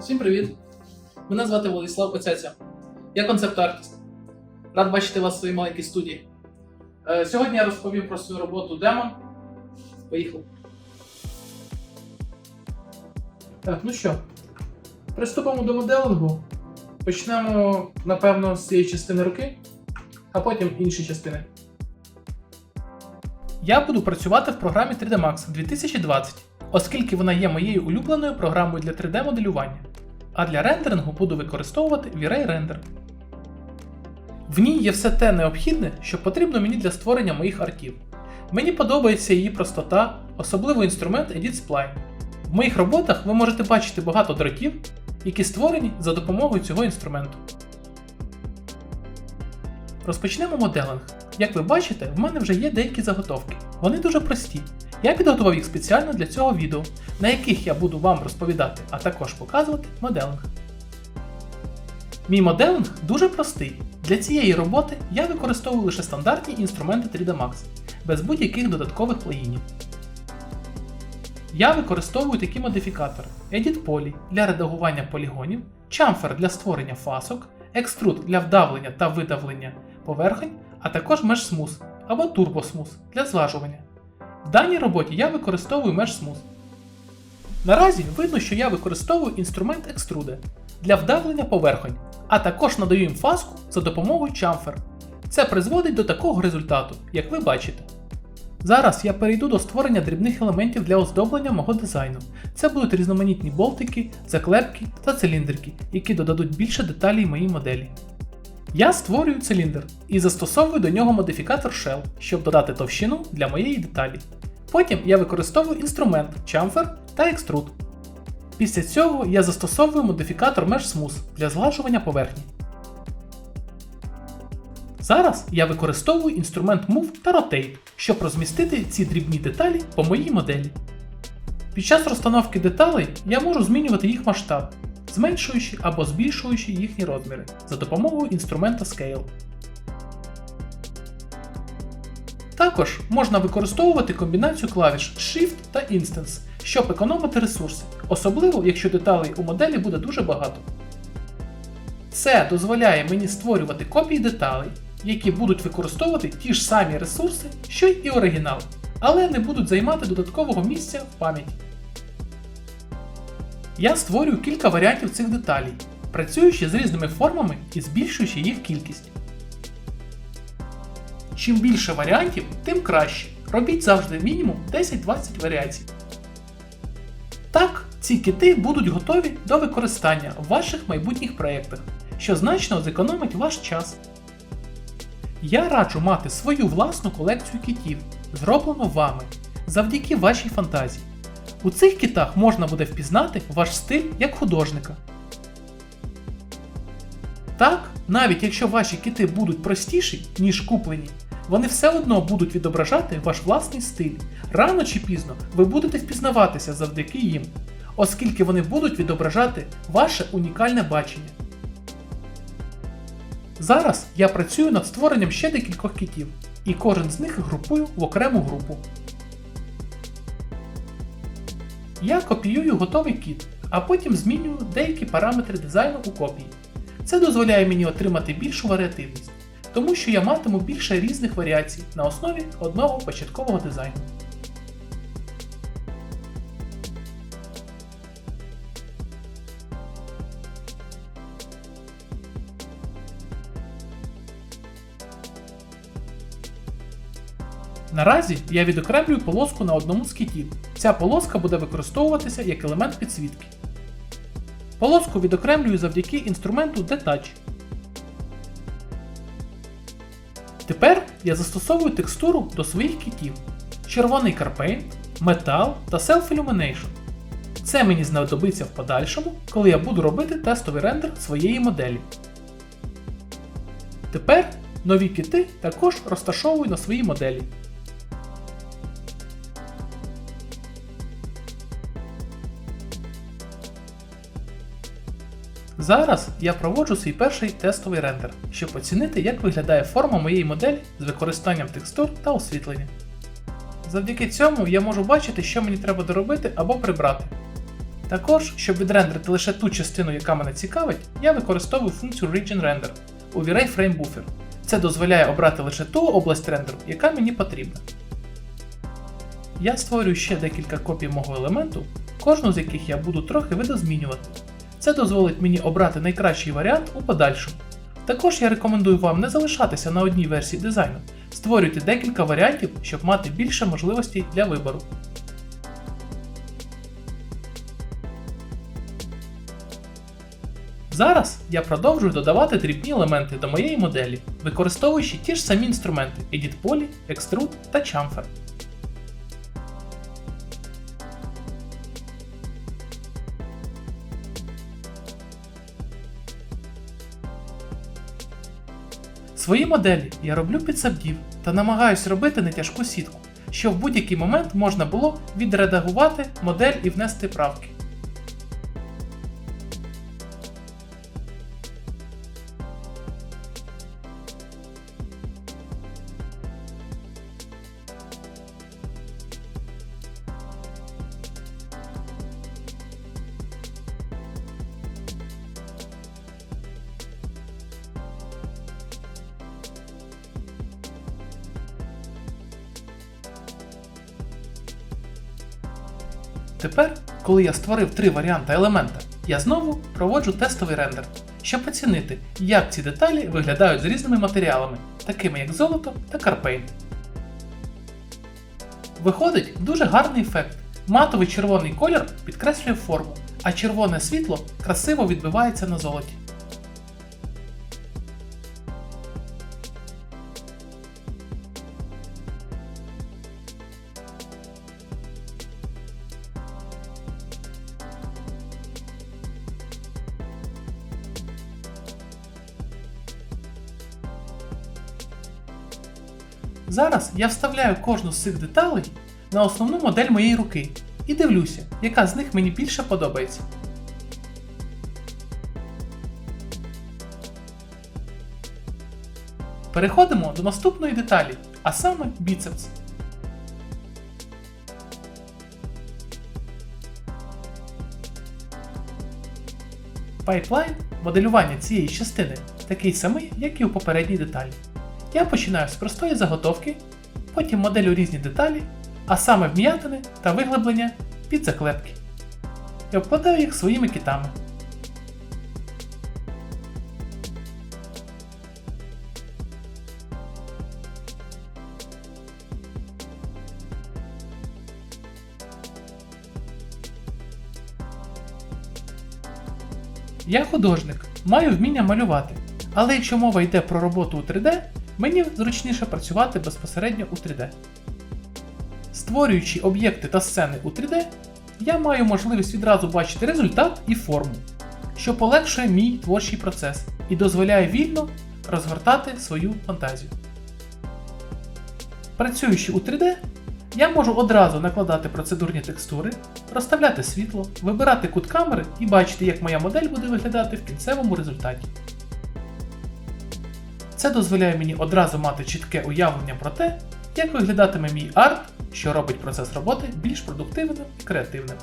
Всім привіт! Мене звати Владислав Коцяця. Я концепт-артист. Рад бачити вас в своїй маленькій студії. Сьогодні я розповім про свою роботу Демон. Поїхали. Так, ну що, приступимо до моделингу. Почнемо, напевно, з цієї частини руки, а потім інші частини. Я буду працювати в програмі 3D Max 2020, оскільки вона є моєю улюбленою програмою для 3D-моделювання. А для рендерингу буду використовувати V-Ray Render. В ній є все те необхідне, що потрібно мені для створення моїх артів. Мені подобається її простота, особливо інструмент Edit Spline. В моїх роботах ви можете бачити багато дротів, які створені за допомогою цього інструменту. Розпочнемо моделинг. Як ви бачите, в мене вже є деякі заготовки. Вони дуже прості. Я підготував їх спеціально для цього відео, на яких я буду вам розповідати, а також показувати моделинг. Мій моделинг дуже простий. Для цієї роботи я використовую лише стандартні інструменти 3D Max, без будь-яких додаткових плагінів. Я використовую такі модифікатори: Edit Poly для редагування полігонів, Chamfer для створення фасок, Extrude для вдавлення та видавлення поверхонь, а також Mesh Smooth або Turbo Smooth для зглажування. В даній роботі я використовую Mesh Smooth. Наразі видно, що я використовую інструмент Extrude для вдавлення поверхонь, а також надаю їм фаску за допомогою Chamfer. Це призводить до такого результату, як ви бачите. Зараз я перейду до створення дрібних елементів для оздоблення мого дизайну. Це будуть різноманітні болтики, заклепки та циліндрики, які додадуть більше деталей моїй моделі. Я створюю циліндр і застосовую до нього модифікатор Shell, щоб додати товщину для моєї деталі. Потім я використовую інструмент Chamfer та Extrude. Після цього я застосовую модифікатор Mesh Smooth для зглажування поверхні. Зараз я використовую інструмент Move та Rotate, щоб розмістити ці дрібні деталі по моїй моделі. Під час розстановки деталей я можу змінювати їх масштаб, зменшуючи або збільшуючи їхні розміри за допомогою інструмента Scale. Також можна використовувати комбінацію клавіш Shift та Instance, щоб економити ресурси, особливо якщо деталей у моделі буде дуже багато. Це дозволяє мені створювати копії деталей, які будуть використовувати ті ж самі ресурси, що й оригінал, але не будуть займати додаткового місця в пам'яті. Я створюю кілька варіантів цих деталей, працюючи з різними формами і збільшуючи їх кількість. Чим більше варіантів, тим краще. Робіть завжди мінімум 10-20 варіацій. Так, ці кити будуть готові до використання в ваших майбутніх проєктах, що значно зекономить ваш час. Я раджу мати свою власну колекцію китів, зроблену вами, завдяки вашій фантазії. У цих китах можна буде впізнати ваш стиль як художника. Так, навіть якщо ваші кити будуть простіші, ніж куплені, вони все одно будуть відображати ваш власний стиль. Рано чи пізно ви будете впізнаватися завдяки їм, оскільки вони будуть відображати ваше унікальне бачення. Зараз я працюю над створенням ще декількох китів, і кожен з них групую в окрему групу. Я копіюю готовий кит, а потім змінюю деякі параметри дизайну у копії. Це дозволяє мені отримати більшу варіативність, тому що я матиму більше різних варіацій на основі одного початкового дизайну. Наразі я відокремлюю полоску на одному з китів. Ця полоска буде використовуватися як елемент підсвітки. Полоску відокремлюю завдяки інструменту Detach. Тепер я застосовую текстуру до своїх китів: червоний Carpaint, Metal та Self Illumination. Це мені знадобиться в подальшому, коли я буду робити тестовий рендер своєї моделі. Тепер нові кити також розташовую на своїй моделі. Зараз я проводжу свій перший тестовий рендер, щоб оцінити, як виглядає форма моєї моделі з використанням текстур та освітлення. Завдяки цьому я можу бачити, що мені треба доробити або прибрати. Також, щоб відрендерити лише ту частину, яка мене цікавить, я використовую функцію Region Render у V-Ray Frame Buffer. Це дозволяє обрати лише ту область рендеру, яка мені потрібна. Я створюю ще декілька копій мого елементу, кожну з яких я буду трохи видозмінювати. Це дозволить мені обрати найкращий варіант у подальшому. Також я рекомендую вам не залишатися на одній версії дизайну, створюйте декілька варіантів, щоб мати більше можливостей для вибору. Зараз я продовжую додавати дрібні елементи до моєї моделі, використовуючи ті ж самі інструменти Edit Poly, Extrude та Chamfer. Свої моделі я роблю під сабдів та намагаюсь робити нетяжку сітку, щоб в будь-який момент можна було відредагувати модель і внести правки. Тепер, коли я створив 3 варіанти елемента, я знову проводжу тестовий рендер, щоб оцінити, як ці деталі виглядають з різними матеріалами, такими як золото та карпейнт. Виходить дуже гарний ефект. Матовий червоний колір підкреслює форму, а червоне світло красиво відбивається на золоті. Зараз я вставляю кожну з цих деталей на основну модель моєї руки і дивлюся, яка з них мені більше подобається. Переходимо до наступної деталі, а саме біцепс. Пайплайн моделювання цієї частини такий самий, як і у попередній деталі. Я починаю з простої заготовки, потім моделю різні деталі, а саме вм'ятини та виглиблення під заклепки. І обкладаю їх своїми китами. Я художник, маю вміння малювати, але якщо мова йде про роботу у 3D, мені зручніше працювати безпосередньо у 3D. Створюючи об'єкти та сцени у 3D, я маю можливість відразу бачити результат і форму, що полегшує мій творчий процес і дозволяє вільно розгортати свою фантазію. Працюючи у 3D, я можу одразу накладати процедурні текстури, розставляти світло, вибирати кут камери і бачити, як моя модель буде виглядати в кінцевому результаті. Це дозволяє мені одразу мати чітке уявлення про те, як виглядатиме мій арт, що робить процес роботи більш продуктивним і креативним.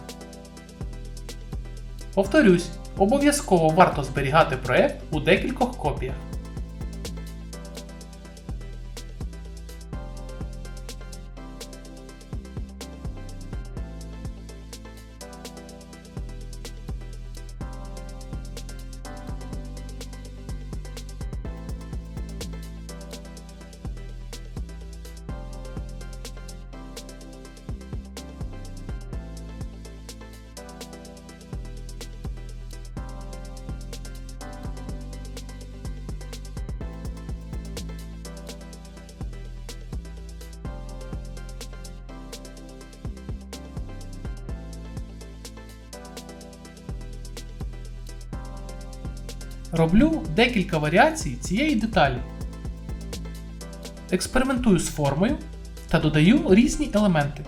Повторюсь, обов'язково варто зберігати проект у декількох копіях. Роблю декілька варіацій цієї деталі. Експериментую з формою та додаю різні елементи.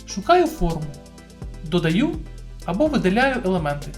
Шукаю форму, додаю або видаляю елементи.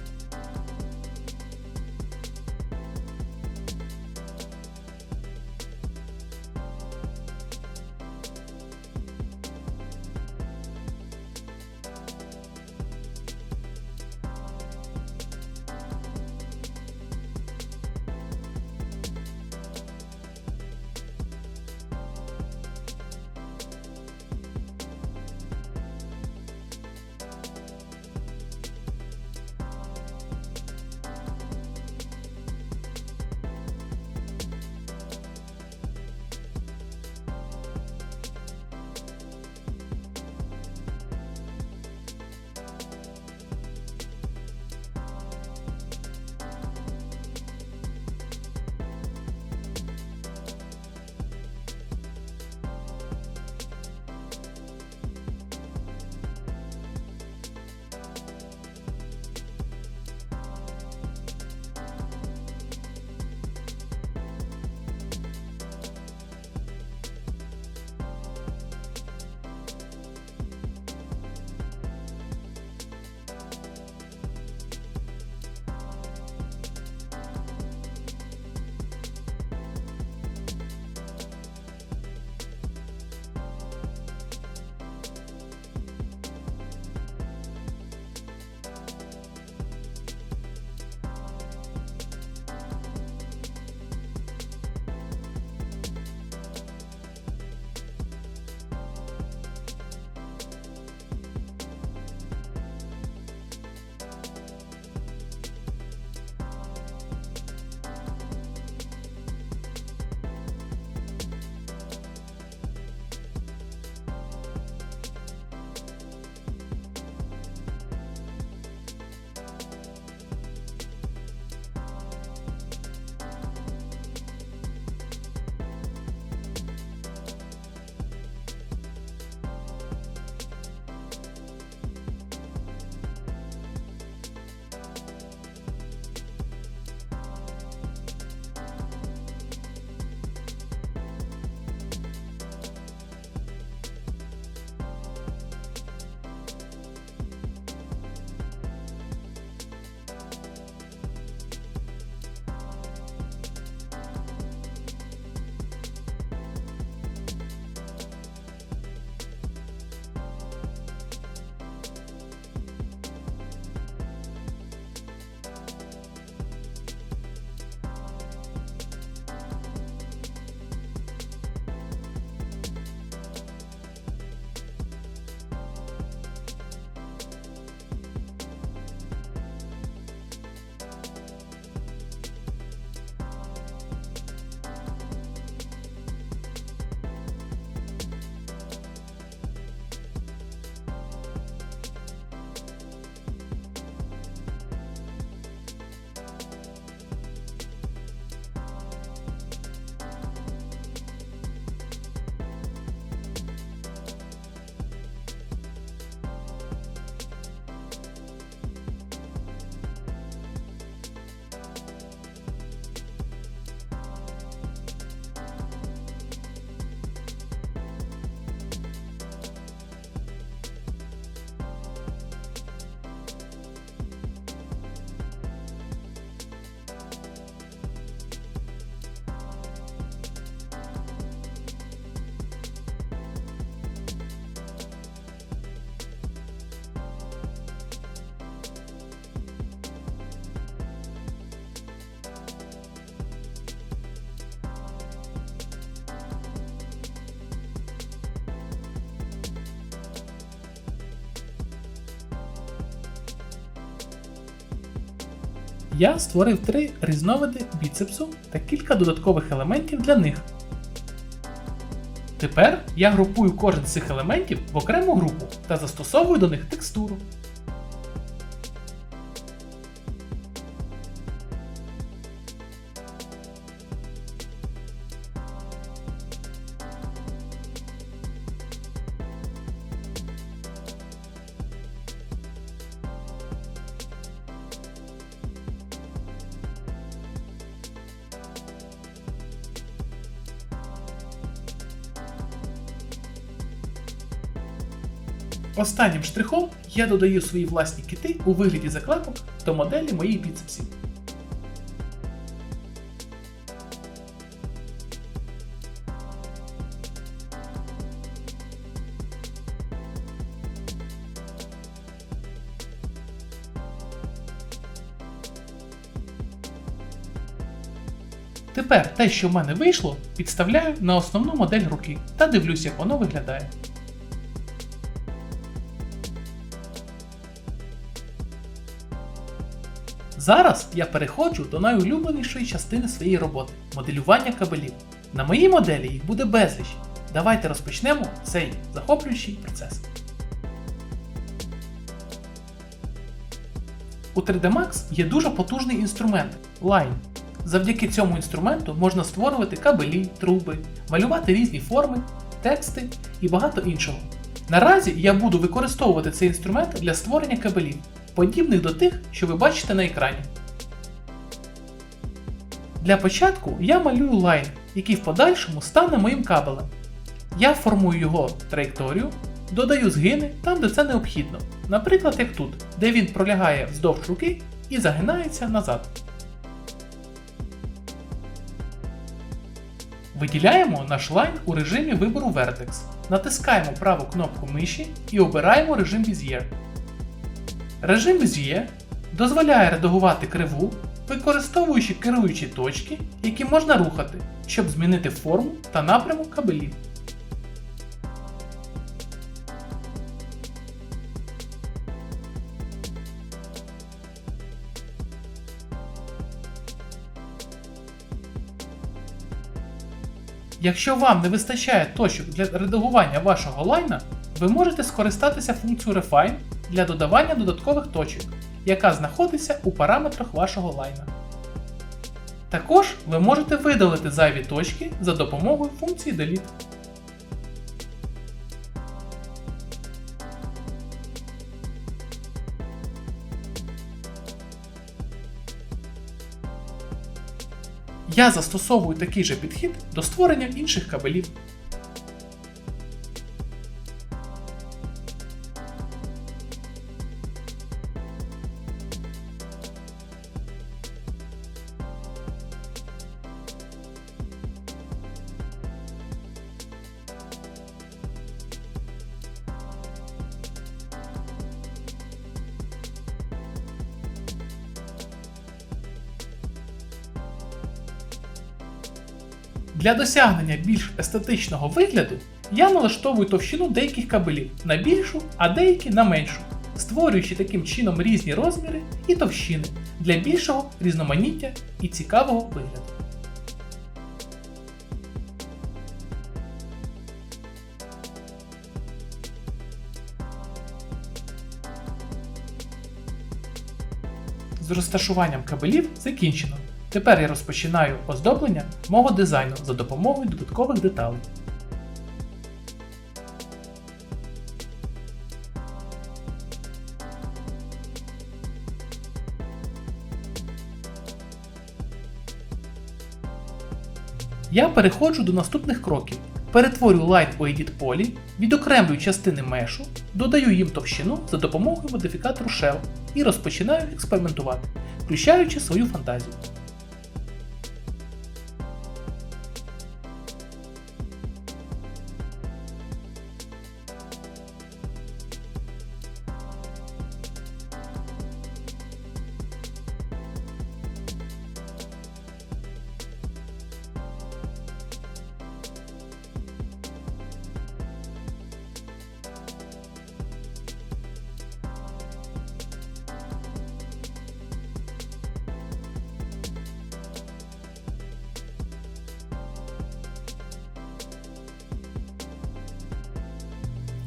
Я створив 3 різновиди біцепсу та кілька додаткових елементів для них. Тепер я групую кожен з цих елементів в окрему групу та застосовую до них текстуру. Останнім штрихом я додаю свої власні кити у вигляді заклепок до моделі моїх біцепсів. Тепер те, що в мене вийшло, підставляю на основну модель руки та дивлюсь, як воно виглядає. Зараз я переходжу до найулюбленішої частини своєї роботи – моделювання кабелів. На моїй моделі їх буде безліч. Давайте розпочнемо цей захоплюючий процес. У 3D Max є дуже потужний інструмент – Line. Завдяки цьому інструменту можна створювати кабелі, труби, малювати різні форми, тексти і багато іншого. Наразі я буду використовувати цей інструмент для створення кабелів, подібних до тих, що ви бачите на екрані. Для початку я малюю лайн, який в подальшому стане моїм кабелем. Я формую його траєкторію, додаю згини там, де це необхідно, наприклад, як тут, де він пролягає вздовж руки і загинається назад. Виділяємо наш лайн у режимі вибору Vertex, натискаємо праву кнопку миші і обираємо режим Bezier. Режим Bezier дозволяє редагувати криву, використовуючи керуючі точки, які можна рухати, щоб змінити форму та напрямок кабелів. Якщо вам не вистачає точок для редагування вашого лайна, ви можете скористатися функцією Refine для додавання додаткових точок, яка знаходиться у параметрах вашого лайна. Також ви можете видалити зайві точки за допомогою функції Delete. Я застосовую такий же підхід до створення інших кабелів. Для досягнення більш естетичного вигляду я налаштовую товщину деяких кабелів на більшу, а деякі на меншу, створюючи таким чином різні розміри і товщини для більшого різноманіття і цікавого вигляду. З розташуванням кабелів закінчено. Тепер я розпочинаю оздоблення мого дизайну за допомогою додаткових деталей. Я переходжу до наступних кроків. Перетворюю лайн у Edit полі, відокремлюю частини мешу, додаю їм товщину за допомогою модифікатору Shell і розпочинаю експериментувати, включаючи свою фантазію.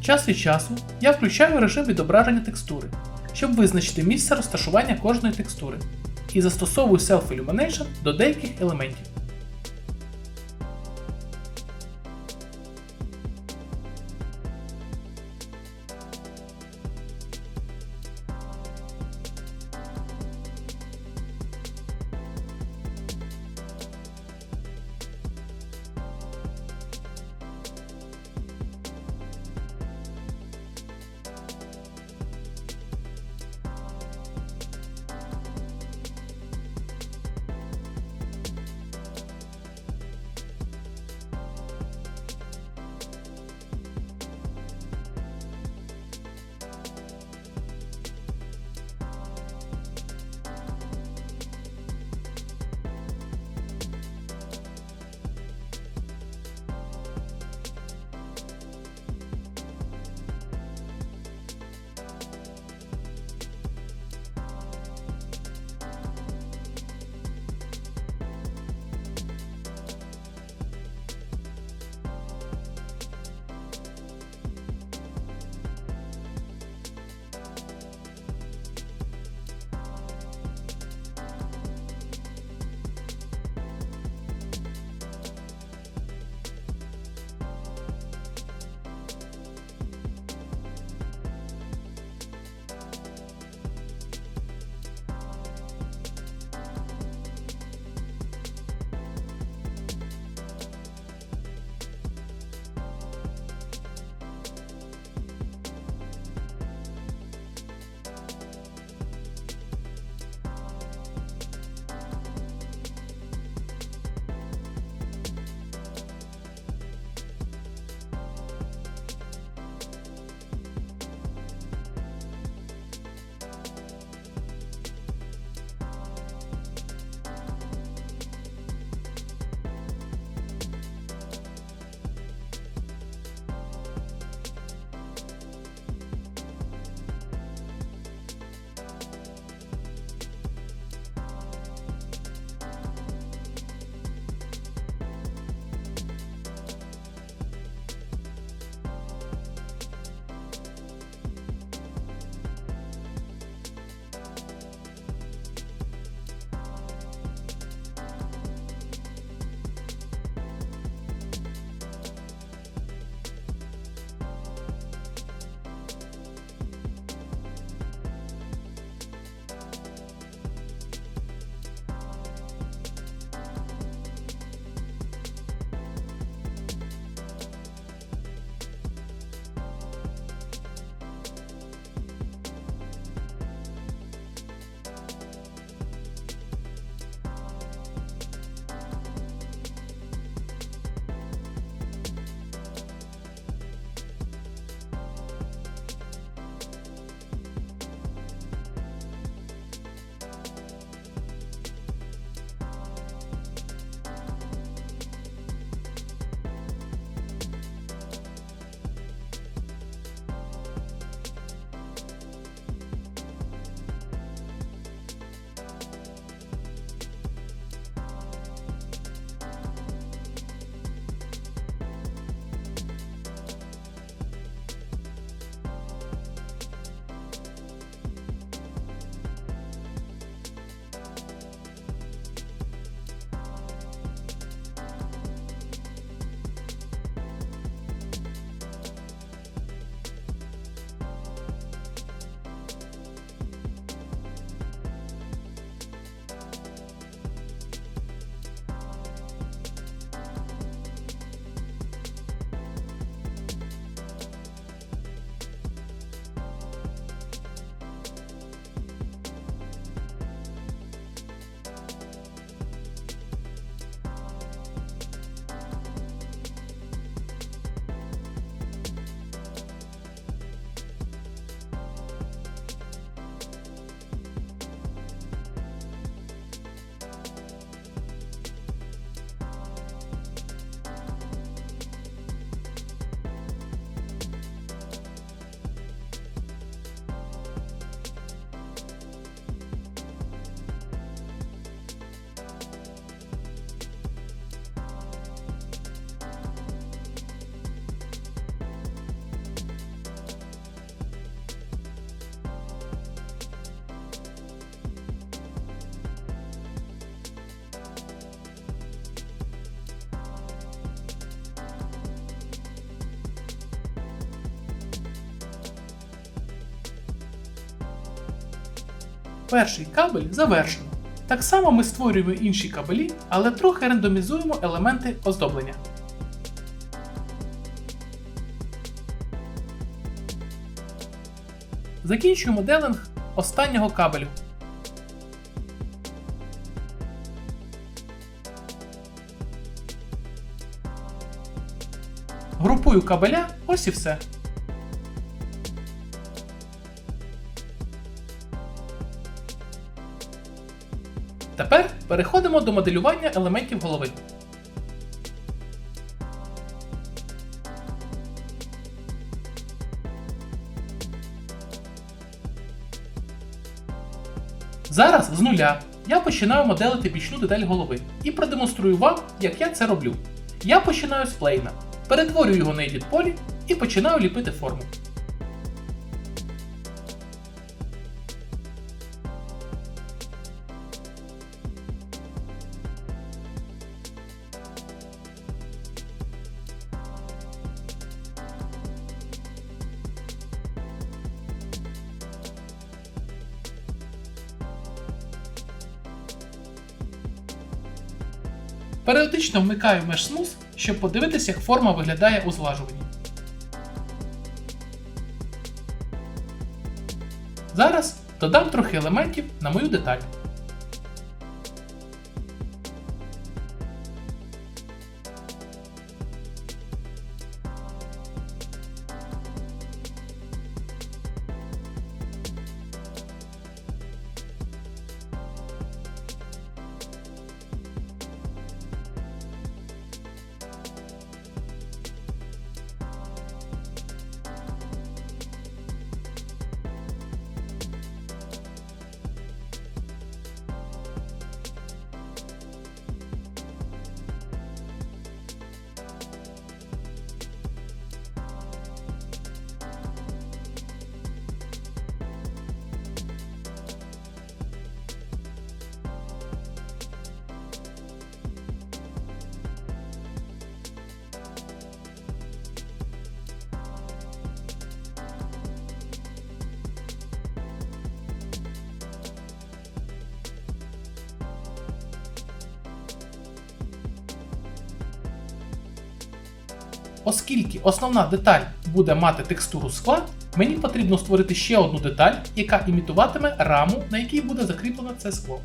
Час від часу я включаю режим відображення текстури, щоб визначити місце розташування кожної текстури, і застосовую Self-Illumination до деяких елементів. перший кабель завершено. Так само ми створюємо інші кабелі, але трохи рандомізуємо елементи оздоблення. Закінчую моделинг останнього кабелю. Групую кабеля, ось і все. Тепер переходимо до моделювання елементів голови. Зараз з нуля я починаю моделити бічну деталь голови і продемонструю вам, як я це роблю. Я починаю з плейна, перетворюю його на Edit полі і починаю ліпити форму. Періодично вмикаю Mesh Smooth, щоб подивитися, як форма виглядає у зважуванні. Зараз додам трохи елементів на мою деталь. Оскільки основна деталь буде мати текстуру скла, мені потрібно створити ще одну деталь, яка імітуватиме раму, на якій буде закріплено це скло.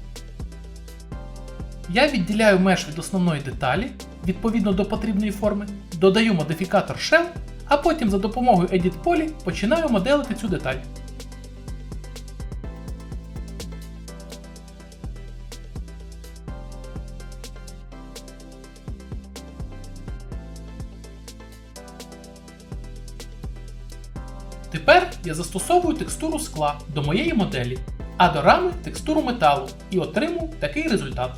Я відділяю меш від основної деталі, відповідно до потрібної форми, додаю модифікатор Shell, а потім за допомогою Edit полі починаю моделити цю деталь. Тепер я застосовую текстуру скла до моєї моделі, а до рами текстуру металу і отримую такий результат.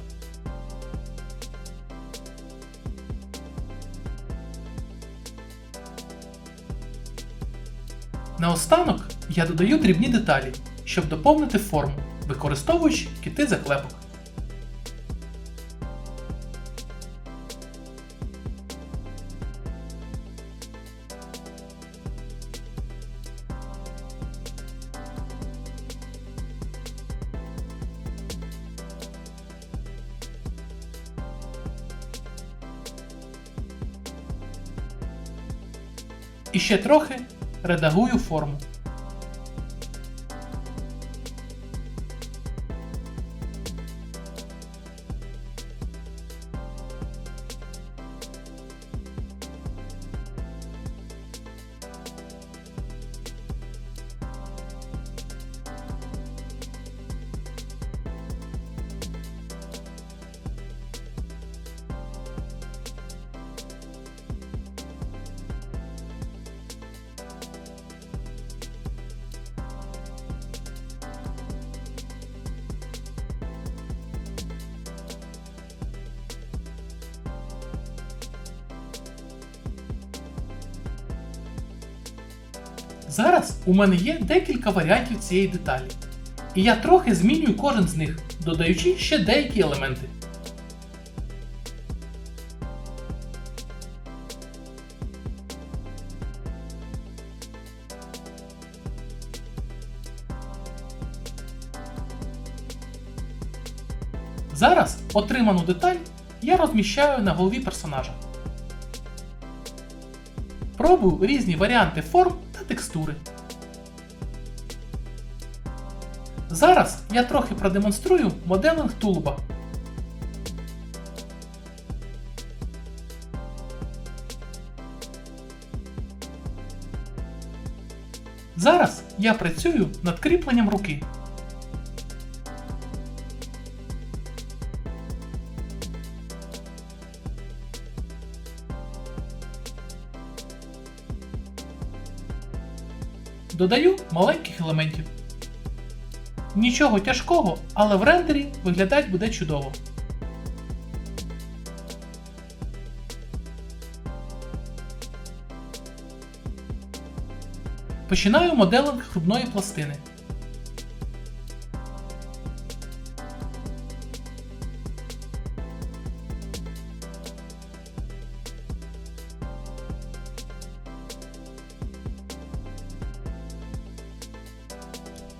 Наостанок я додаю дрібні деталі, щоб доповнити форму, використовуючи кити заклепок. І ще трохи редагую форму. Зараз у мене є декілька варіантів цієї деталі, і я трохи змінюю кожен з них, додаючи ще деякі елементи. Зараз отриману деталь я розміщаю на голові персонажа. Пробую різні варіанти форм та текстури. Зараз я трохи продемонструю моделинг тулуба. Зараз я працюю над кріпленням руки. Додаю маленьких елементів. Нічого тяжкого, але в рендері виглядати буде чудово. Починаю моделинг грудної пластини.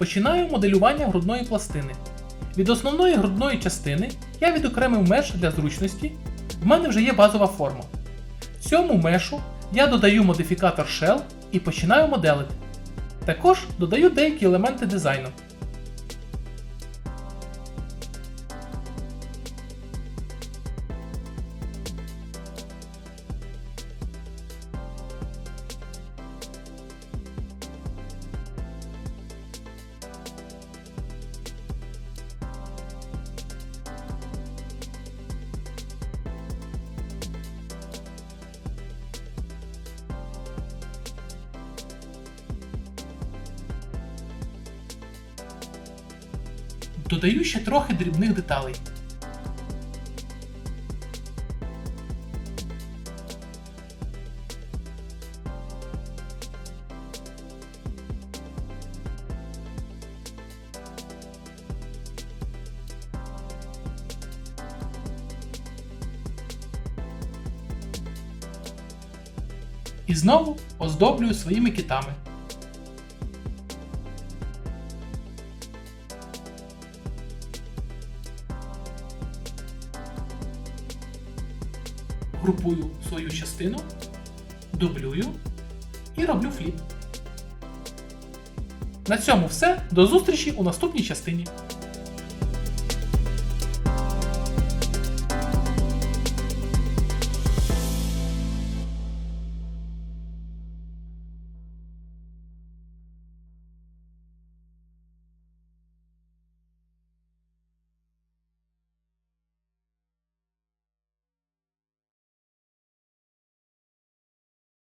Починаю моделювання грудної пластини. Від основної грудної частини я відокремив меш для зручності. В мене вже є базова форма. Цьому мешу я додаю модифікатор Shell і починаю моделити. Також додаю деякі елементи дизайну. Додаю ще трохи дрібних деталей. І знову оздоблюю своїми китами. Групую свою частину, дублюю і роблю фліп. На цьому все. До зустрічі у наступній частині.